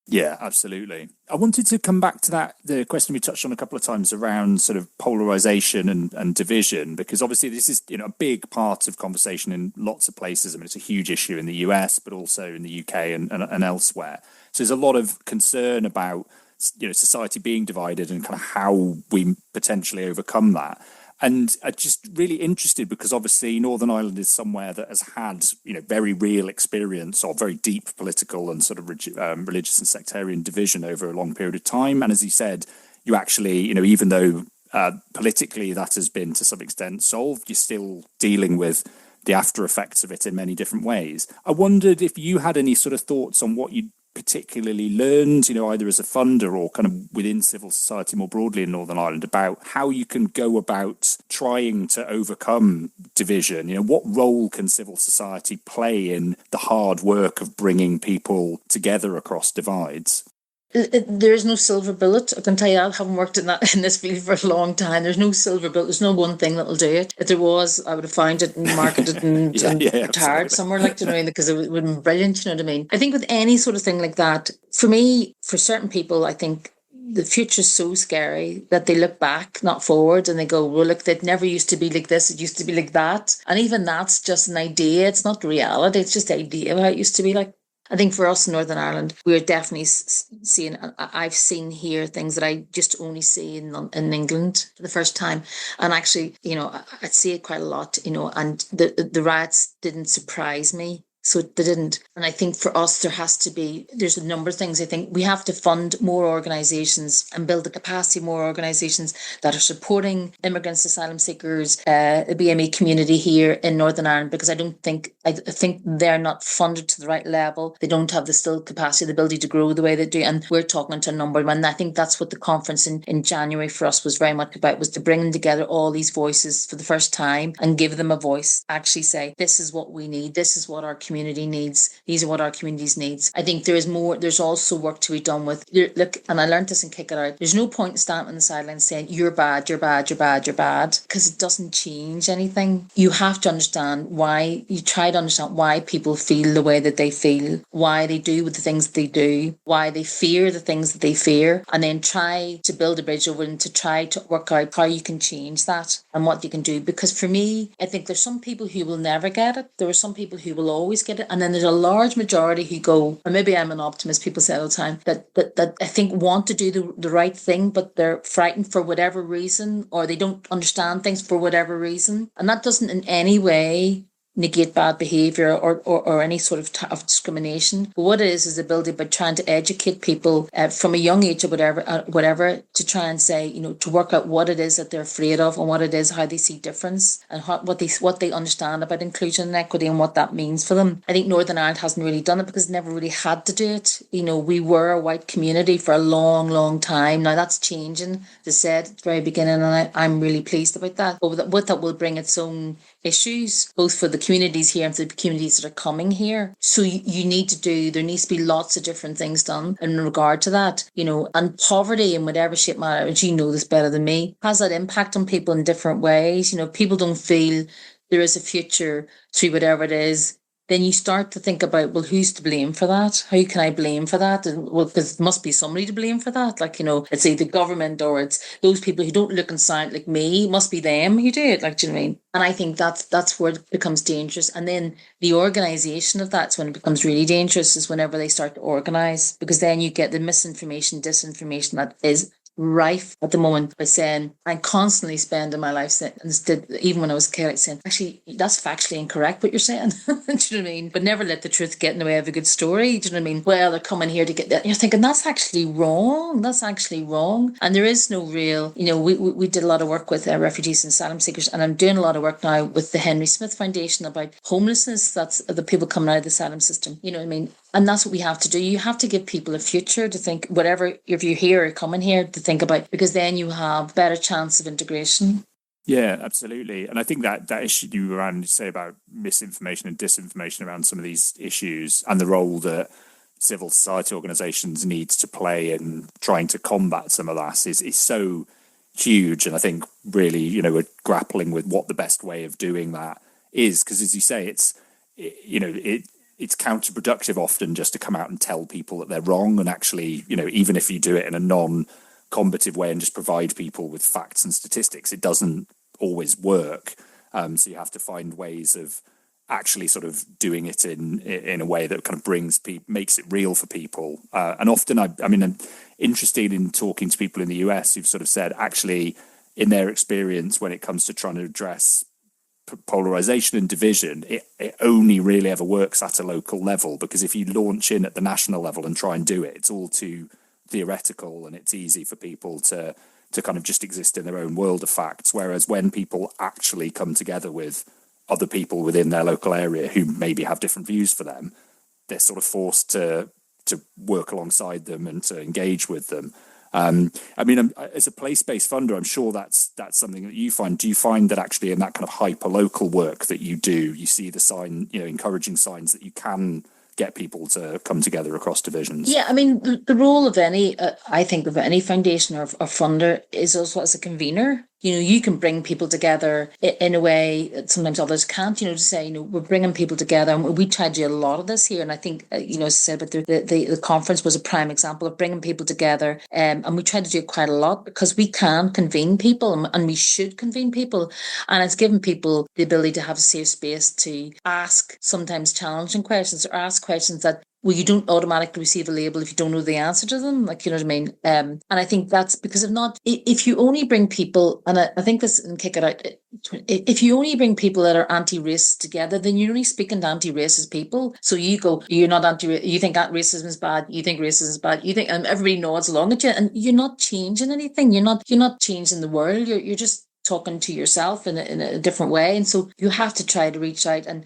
Yeah, absolutely. I wanted to come back to the question we touched on a couple of times around sort of polarization and division, because obviously this is a big part of conversation in lots of places. I mean, it's a huge issue in the US, but also in the UK and elsewhere. So there's a lot of concern about society being divided and kind of how we potentially overcome that. And I'm just really interested because obviously Northern Ireland is somewhere that has had, very real experience of very deep political and sort of religious and sectarian division over a long period of time. And as you said, you actually, even though Politically, that has been to some extent solved. You're still dealing with the after effects of it in many different ways. I wondered if you had any sort of thoughts on what you particularly learned, either as a funder or kind of within civil society more broadly in Northern Ireland, about how you can go about trying to overcome division. What role can civil society play in the hard work of bringing people together across divides?
There is no silver bullet. I can tell you, I haven't worked in this field for a long time. There's no silver bullet. There's no one thing that will do it. If there was, I would have found it and marketed and retired somewhere, because it would have been brilliant. You know what I mean? I think with any sort of thing like that, for me, for certain people, I think the future's so scary that they look back, not forward, and they go, well, look, it never used to be like this. It used to be like that. And even that's just an idea. It's not reality. It's just the idea of how it used to be like. I think for us in Northern Ireland, we're definitely seeing, I've seen here things that I just only see in England for the first time. And actually, I see it quite a lot, and the riots didn't surprise me. So they didn't. And I think for us, there's a number of things. I think we have to fund more organisations and build the capacity of more organisations that are supporting immigrants, asylum seekers, the BME community here in Northern Ireland, because I think they're not funded to the right level. They don't have the still capacity, the ability to grow the way they do. And we're talking to a number of them. And I think that's what the conference in January for us was very much about, was to bring together all these voices for the first time and give them a voice, actually say, this is what we need. This is what our community needs. These are what our communities needs. I think there is more. There's also work to be done with. Look, and I learned this in Kick It Out. There's no point in standing on the sidelines saying you're bad, you're bad, you're bad, you're bad, because it doesn't change anything. You have to understand why. You try to understand why people feel the way that they feel, why they do with the things that they do, why they fear the things that they fear, and then try to build a bridge over and to try to work out how you can change that and what you can do. Because for me, I think there's some people who will never get it. There are some people who will always get it. And then there's a large majority who go, or maybe I'm an optimist, people say all the time, that I think want to do the right thing, but they're frightened for whatever reason, or they don't understand things for whatever reason. And that doesn't in any way negate bad behaviour or any sort of discrimination. But what it is the ability by trying to educate people from a young age or whatever, to try and say, to work out what it is that they're afraid of and what it is, how they see difference, and what they understand about inclusion and equity and what that means for them. I think Northern Ireland hasn't really done it because it never really had to do it. We were a white community for a long, long time. Now that's changing, as I said at the very beginning, and I'm really pleased about that. But with that will bring its own issues, both for the communities here and for the communities that are coming here. So there needs to be lots of different things done in regard to that, and poverty in whatever shape matter, as you know this better than me, has that impact on people in different ways. People don't feel there is a future through whatever it is. Then you start to think about, well, who's to blame for that? How can I blame for that? And well, because it must be somebody to blame for that. It's either government or it's those people who don't look and sound like me. It must be them who do it. Do you know what I mean? And I think that's where it becomes dangerous. And then the organisation of that's when it becomes really dangerous, is whenever they start to organise, because then you get the misinformation, disinformation that is rife at the moment, by saying I'm constantly spending my life saying, even when I was a kid, saying, actually, that's factually incorrect what you're saying. Do you know what I mean? But never let the truth get in the way of a good story. Do you know what I mean? Well, they're coming here to get that. You're thinking that's actually wrong. That's actually wrong. And there is no real, we did a lot of work with refugees and asylum seekers, and I'm doing a lot of work now with the Henry Smith Foundation about homelessness. That's the people coming out of the asylum system. You know what I mean? And that's what we have to do. You have to give people a future to think, whatever, if you're here or coming here, to think about, because then you have better chance of integration.
Yeah, absolutely. And I think that issue you around, say, about misinformation and disinformation around some of these issues, and the role that civil society organisations need to play in trying to combat some of that is so huge. And I think really, we're grappling with what the best way of doing that is, because as you say, it's counterproductive often just to come out and tell people that they're wrong. And actually, even if you do it in a non-combative way and just provide people with facts and statistics, it doesn't always work. So you have to find ways of actually sort of doing it in a way that kind of makes it real for people. And often, I'm interested in talking to people in the US who've sort of said, actually, in their experience, when it comes to trying to address polarization and division, it only really ever works at a local level, because if you launch in at the national level and try and do it, it's all too theoretical, and it's easy for people to to kind of just exist in their own world of facts. Whereas when people actually come together with other people within their local area who maybe have different views for them, they're sort of forced to work alongside them and to engage with them. As a place-based funder, I'm sure that's something that you find. Do you find that actually in that kind of hyper-local work that you do, you see the sign, encouraging signs that you can get people to come together across divisions?
Yeah, I mean, the role of any, I think, of any foundation or funder is also as a convener. You can bring people together in a way that sometimes others can't, to say, we're bringing people together. And we try to do a lot of this here. And I think, as I said, but the conference was a prime example of bringing people together. And we try to do it quite a lot because we can convene people and we should convene people. And it's given people the ability to have a safe space to ask sometimes challenging questions or ask questions that, well, you don't automatically receive a label if you don't know the answer to them, you know what I mean? And I think that's because if you only bring people, and I think this, and kick it out, if you only bring people that are anti-racist together, then you're only speaking to anti-racist people. So you go, you're not you think that racism is bad, you think racism is bad, and everybody nods along at you, and you're not changing anything. You're not changing the world. You're just talking to yourself in a different way. And so you have to try to reach out and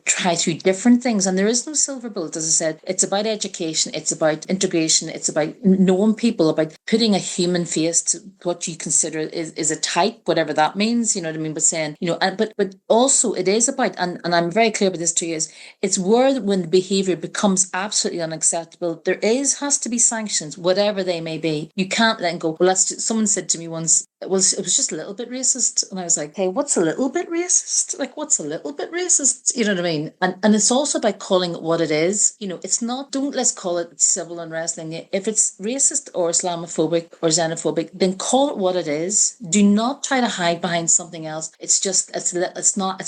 try through different things. And there is no silver bullet, as I said. It's about education. It's about integration. It's about knowing people, about putting a human face to what you consider is a type, whatever that means, you know what I mean? But saying, but also it is about, and I'm very clear about this too, is it's where when the behavior becomes absolutely unacceptable, there has to be sanctions, whatever they may be. You can't then go, well, someone said to me once, it was just a little bit racist. And I was like, hey, what's a little bit racist? What's a little bit racist? You know what I mean? And it's also about calling it what it is. It's not, let's call it civil unrest thing. If it's racist or Islamophobic or xenophobic, then call it what it is. Do not try to hide behind something else. It's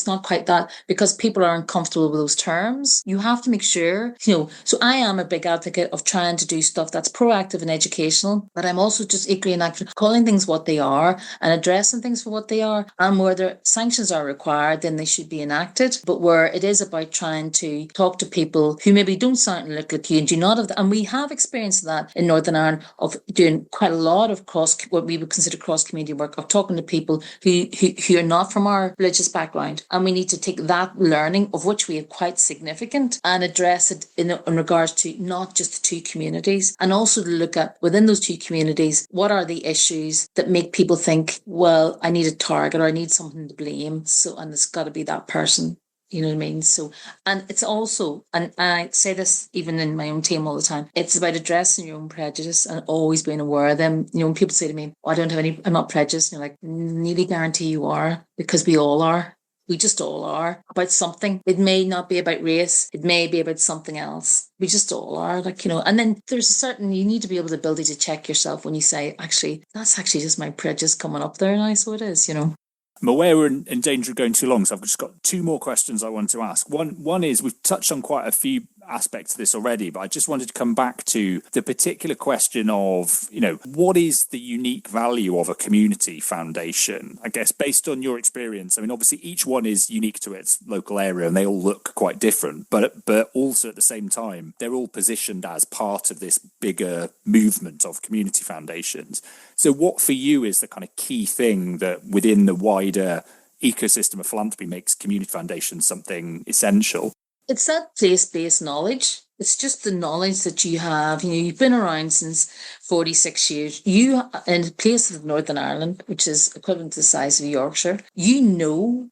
not quite that, because people are uncomfortable with those terms. You have to make sure, so I am a big advocate of trying to do stuff that's proactive and educational, but I'm also just equally an advocate calling things what they are and addressing things for what they are, and where the sanctions are required, then they should be enacted. But where it is about trying to talk to people who maybe don't sound and look like you and do not have that, and we have experienced that in Northern Ireland of doing quite a lot of what we would consider cross-community work, of talking to people who are not from our religious background, and we need to take that learning, of which we have quite significant, and address it in regards to not just the two communities, and also to look at within those two communities, what are the issues that make people think, well, I need a target or I need something to blame. So, and it's got to be that person. You know what I mean? So, and it's also, and I say this even in my own team all the time, it's about addressing your own prejudice and always being aware of them. When people say to me, oh, I'm not prejudiced, and you're like, nearly guarantee you are, because we all are. We just all are about something. It may not be about race. It may be about something else. We just all are, and then there's you need to be able the ability to check yourself when you say, actually, that's actually just my prejudice coming up there. And so it is,
I'm aware we're in danger of going too long, so I've just got two more questions I want to ask. One is, we've touched on quite a few aspects of this already, but I just wanted to come back to the particular question of, what is the unique value of a community foundation? I guess based on your experience, obviously each one is unique to its local area and they all look quite different, but also at the same time, they're all positioned as part of this bigger movement of community foundations. So what for you is the kind of key thing that within the wider ecosystem of philanthropy makes community foundations something essential?
It's that place-based knowledge. It's just the knowledge that you have. You've been around since 46 years. You, in a place of Northern Ireland, which is equivalent to the size of Yorkshire, you know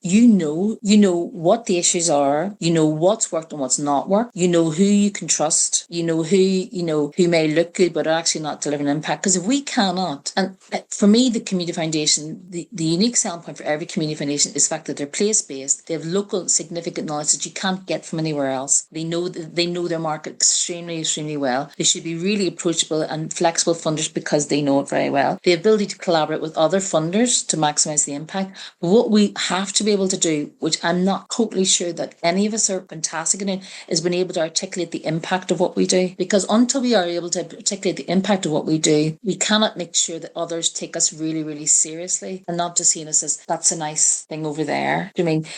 what the issues are. You know what's worked and what's not worked. You know who you can trust. You know who may look good but are actually not delivering impact. Because if we cannot, and for me, the community foundation, the unique selling point for every community foundation is the fact that they're place-based. They have local significant knowledge that you can't get from anywhere else. They know their market extremely, extremely well. They should be really approachable and flexible funders because they know it very well. The ability to collaborate with other funders to maximize the impact. But what we have to be able to do, which I'm not totally sure that any of us are fantastic in, is being able to articulate the impact of what we do. Because until we are able to articulate the impact of what we do, we cannot make sure that others take us really, really seriously and not just seeing us as, that's a nice thing over there.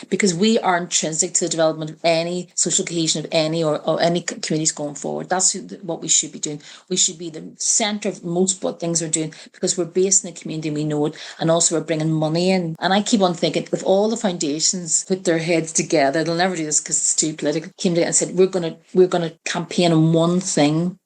Because we are intrinsic to the development of any social cohesion of any or any communities going forward. That's what we should be doing. We should be the centre of most what things we're doing because we're based in the community, we know it, and also we're bringing money in. And I keep on thinking, if all the foundations put their heads together, they'll never do this because it's too political, came together and said, we're going to campaign on one thing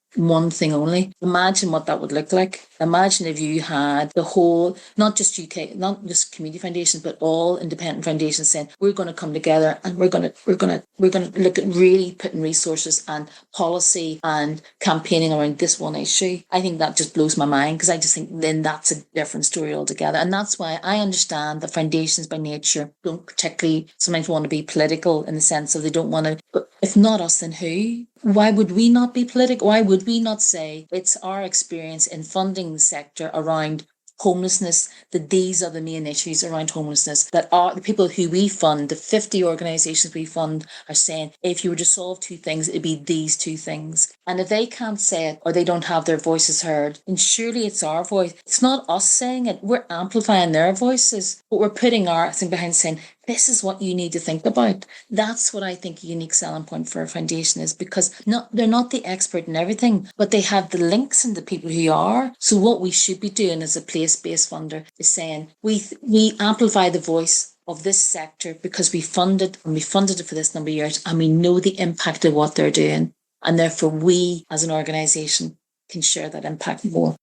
only. Imagine what that would look like. Imagine if you had the whole, not just UK, not just community foundations, but all independent foundations saying, we're going to come together and we're going to look at really putting resources and policy and campaigning around this one issue. I think that just blows my mind because I just think then that's a different story altogether. And that's why I understand that foundations by nature don't particularly sometimes want to be political in the sense of they don't want to, but if not us, then who? Why would we not be political? Why would we not say it's our experience in funding the sector around homelessness, that these are the main issues around homelessness, that are the people who we fund, the 50 organisations we fund are saying, if you were to solve two things, it'd be these two things. And if they can't say it or they don't have their voices heard, then surely it's our voice. It's not us saying it. We're amplifying their voices, but we're putting our thing behind saying, this is what you need to think about. That's what I think a unique selling point for a foundation is, because they're not the expert in everything, but they have the links into people who are. So what we should be doing as a place-based funder is saying we amplify the voice of this sector because we funded it for this number of years and we know the impact of what they're doing. And therefore we as an organisation can share that impact more.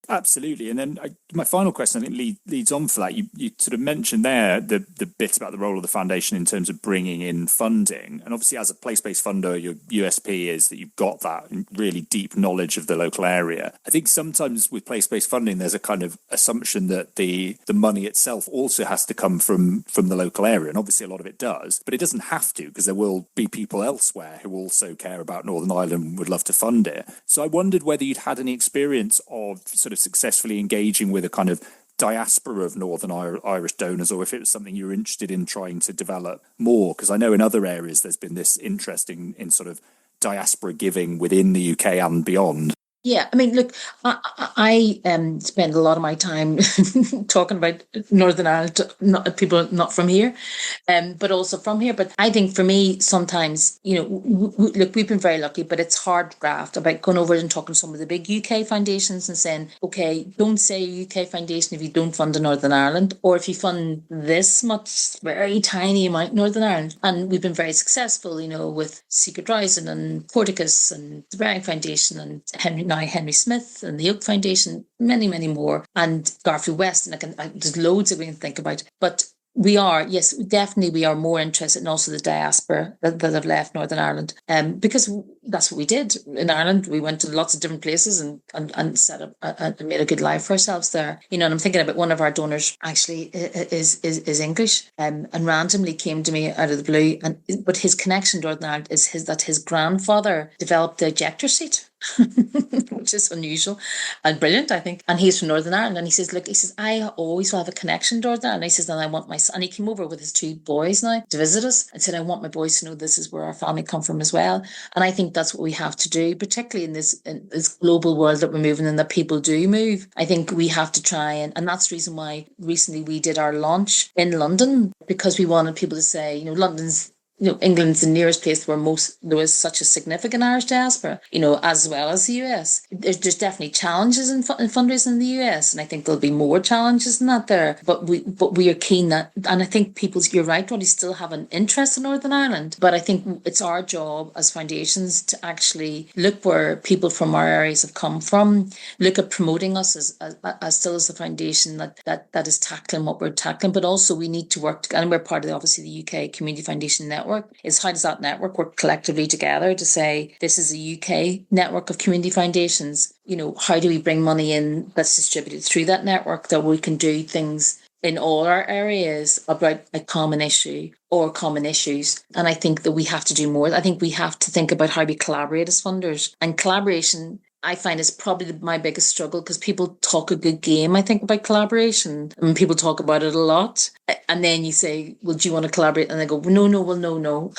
Absolutely. And then my final question, I think, leads on for that. You sort of mentioned there the bit about the role of the foundation in terms of bringing in funding. And obviously, as a place-based funder, your USP is that you've got that really deep knowledge of the local area. I think sometimes with place-based funding, there's a kind of assumption that the money itself also has to come from the local area. And obviously, a lot of it does. But it doesn't have to, because there will be people elsewhere who also care about Northern Ireland and would love to fund it. So I wondered whether you'd had any experience of sort of successfully engaging with a kind of diaspora of Northern Irish donors, or if it was something you were interested in trying to develop more, because I know in other areas there's been this interest in sort of diaspora giving within the UK and beyond.
Yeah, I mean, look, I spend a lot of my time talking about Northern Ireland, people not from here, but also from here. But I think for me, sometimes, look, we've been very lucky, but it's hard graft about going over and talking to some of the big UK foundations and saying, okay, don't say a UK foundation if you don't fund in Northern Ireland, or if you fund this much, very tiny amount in Northern Ireland. And we've been very successful, with Secret Rising and Porticus and the Browning Foundation and Henry Smith and the Oak Foundation, many, many more, and Garfield West, and there's loads that we can think about. But we are more interested in also the diaspora that have left Northern Ireland, because that's what we did in Ireland. We went to lots of different places and set up and made a good life for ourselves there. And I'm thinking about one of our donors actually is English, and randomly came to me out of the blue, but his connection to Northern Ireland is that his grandfather developed the ejector seat. Which is unusual and brilliant, I think. And he's from Northern Ireland, and he says, I always will have a connection to Northern Ireland. And he says, and I want my son, and he came over with his two boys now to visit us and said, I want my boys to know this is where our family come from as well. And I think that's what we have to do, particularly in this global world that we're moving in, that people do move. I think we have to try, and that's the reason why recently we did our launch in London, because we wanted people to say, London's England's the nearest place where there was such a significant Irish diaspora, as well as the US. There's definitely challenges in fundraising in the US, and I think there'll be more challenges than that there. But we are keen that, and I think you're right, Roddy, still have an interest in Northern Ireland. But I think it's our job as foundations to actually look where people from our areas have come from, look at promoting us as still as the foundation that is tackling what we're tackling. But also we need to work together, and we're part of obviously the UK Community Foundation Network. Is how does that network work collectively together to say this is a UK network of community foundations? How do we bring money in that's distributed through that network, that we can do things in all our areas about a common issue or common issues? And I think that we have to do more. I think we have to think about how we collaborate as funders, and collaboration, I find, is probably my biggest struggle, because people talk a good game, I think, about collaboration. And people talk about it a lot. And then you say, well, do you want to collaborate? And they go, no.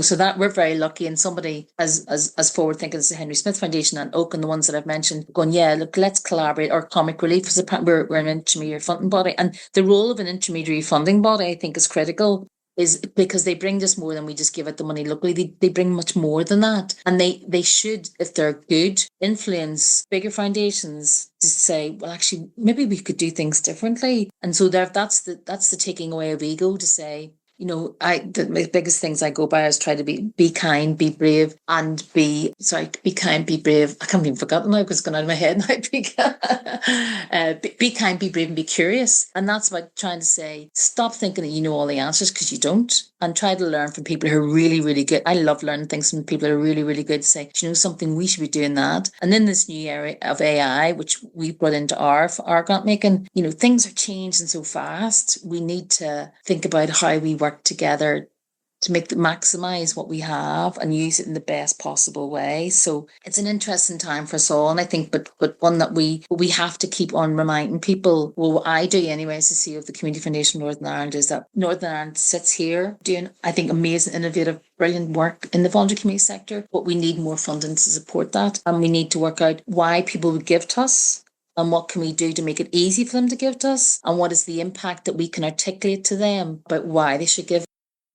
So that we're very lucky. And somebody as forward thinking as the Henry Smith Foundation and Oak and the ones that I've mentioned, going, yeah, look, let's collaborate. Or Comic Relief, we're an intermediary funding body. And the role of an intermediary funding body, I think, is critical. is because they bring just more than we just give out the money locally. They bring much more than that. And they should, if they're good, influence bigger foundations to say, well, actually, maybe we could do things differently. And so that's the taking away of ego, to say, the biggest things I go by is try to be kind, be brave, and be kind, be brave. I can't even forget now because it's gone out of my head now. Be kind, be brave, and be curious. And that's about trying to say, stop thinking that you know all the answers, because you don't, and try to learn from people who are really, really good. I love learning things from people who are really, really good. To say, do you know something, we should be doing that. And then this new area of AI, which we brought into our grant making, things are changing so fast. We need to think about how we work together to maximize what we have and use it in the best possible way. So it's an interesting time for us all, and I think, but one that we have to keep on reminding people. Well, what I do anyway as the CEO of the Community Foundation Northern Ireland is that Northern Ireland sits here doing, I think, amazing, innovative, brilliant work in the voluntary community sector, but we need more funding to support that, and we need to work out why people would give to us. And what can we do to make it easy for them to give to us? And what is the impact that we can articulate to them about why they should give?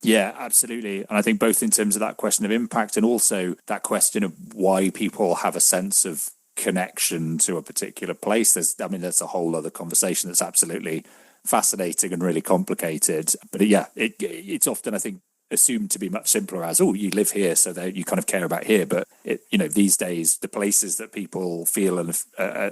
Yeah, absolutely. And I think both in terms of that question of impact and also that question of why people have a sense of connection to a particular place. That's a whole other conversation that's absolutely fascinating and really complicated. But yeah, it's often, I think, assumed to be much simpler as, you live here, so that you kind of care about here. But these days, the places that people feel an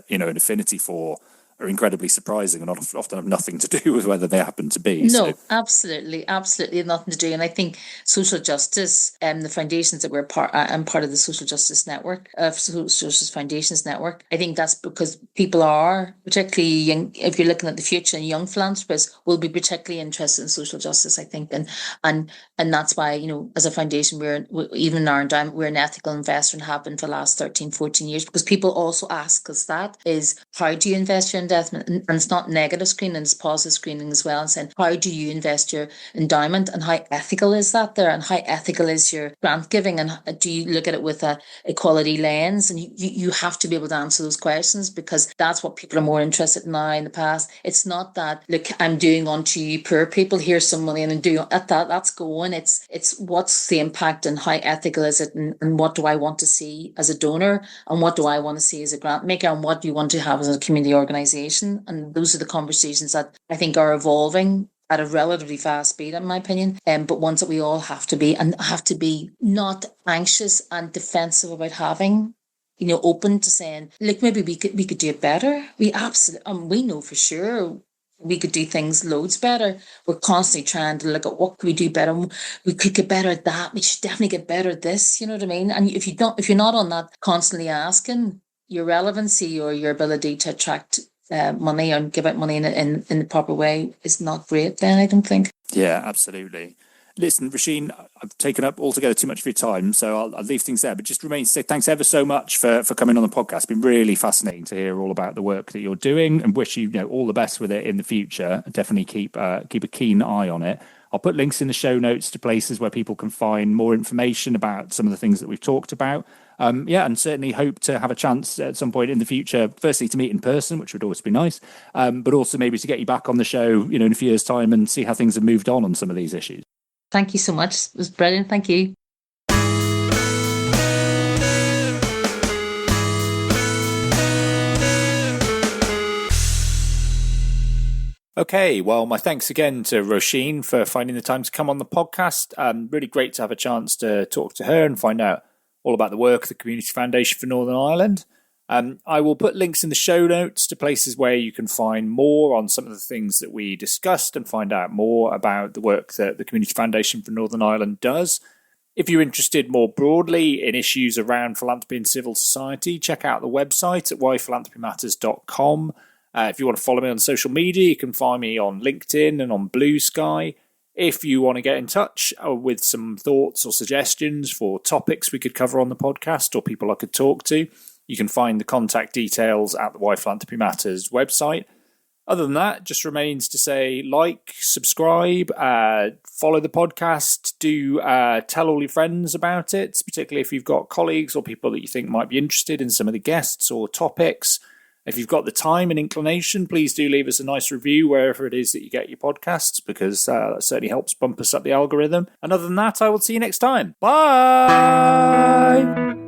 affinity for are incredibly surprising and often have nothing to do with whether they happen to be.
No, absolutely nothing to do. And I think social justice and the foundations that I'm part of the social justice network, social justice foundations network. I think that's because people are, particularly young, if you're looking at the future, and young philanthropists will be particularly interested in social justice, I think. And that's why, as a foundation, we're even in our endowment, we're an ethical investor and have been for the last 13, 14 years, because people also ask us that is, how do you invest your investment? And it's not negative screening, it's positive screening as well, and saying, how do you invest your endowment, and how ethical is that there, and how ethical is your grant giving, and do you look at it with a equality lens? And you have to be able to answer those questions, because that's what people are more interested in now. In the past, it's not that, look, I'm doing unto you poor people, here's some money and do that's going. It's what's the impact and how ethical is it, and what do I want to see as a donor, and what do I want to see as a grant maker, and what do you want to have as a community organisation? And those are the conversations that I think are evolving at a relatively fast speed, in my opinion, but ones that we all have to be not anxious and defensive about having. Open to saying, look, maybe we could do it better. We absolutely, we know for sure we could do things loads better. We're constantly trying to look at what could we do better. We could get better at that. We should definitely get better at this. You know what I mean? And if you're not on that, constantly asking, your relevancy or your ability to attract money and give out money in the proper way is not great then, I don't think.
Yeah, absolutely. Listen, Róisín, I've taken up altogether too much of your time, so I'll leave things there. But just remains to say thanks ever so much for coming on the podcast. It's been really fascinating to hear all about the work that you're doing, and wish you all the best with it in the future. Definitely keep a keen eye on it. I'll put links in the show notes to places where people can find more information about some of the things that we've talked about. And certainly hope to have a chance at some point in the future, firstly to meet in person, which would always be nice, but also maybe to get you back on the show, in a few years' time and see how things have moved on some of these issues.
Thank you so much. It was brilliant. Thank you.
Okay, well, my thanks again to Róisín for finding the time to come on the podcast. Really great to have a chance to talk to her and find out all about the work of the Community Foundation for Northern Ireland. I will put links in the show notes to places where you can find more on some of the things that we discussed and find out more about the work that the Community Foundation for Northern Ireland does. If you're interested more broadly in issues around philanthropy and civil society, check out the website at whyphilanthropymatters.com. If you want to follow me on social media, you can find me on LinkedIn and on Blue Sky. If you want to get in touch with some thoughts or suggestions for topics we could cover on the podcast or people I could talk to, you can find the contact details at the Why Philanthropy Matters website. Other than that, just remains to say like, subscribe, follow the podcast, do tell all your friends about it, particularly if you've got colleagues or people that you think might be interested in some of the guests or topics. If you've got the time and inclination, please do leave us a nice review wherever it is that you get your podcasts, because that certainly helps bump us up the algorithm. And other than that, I will see you next time. Bye!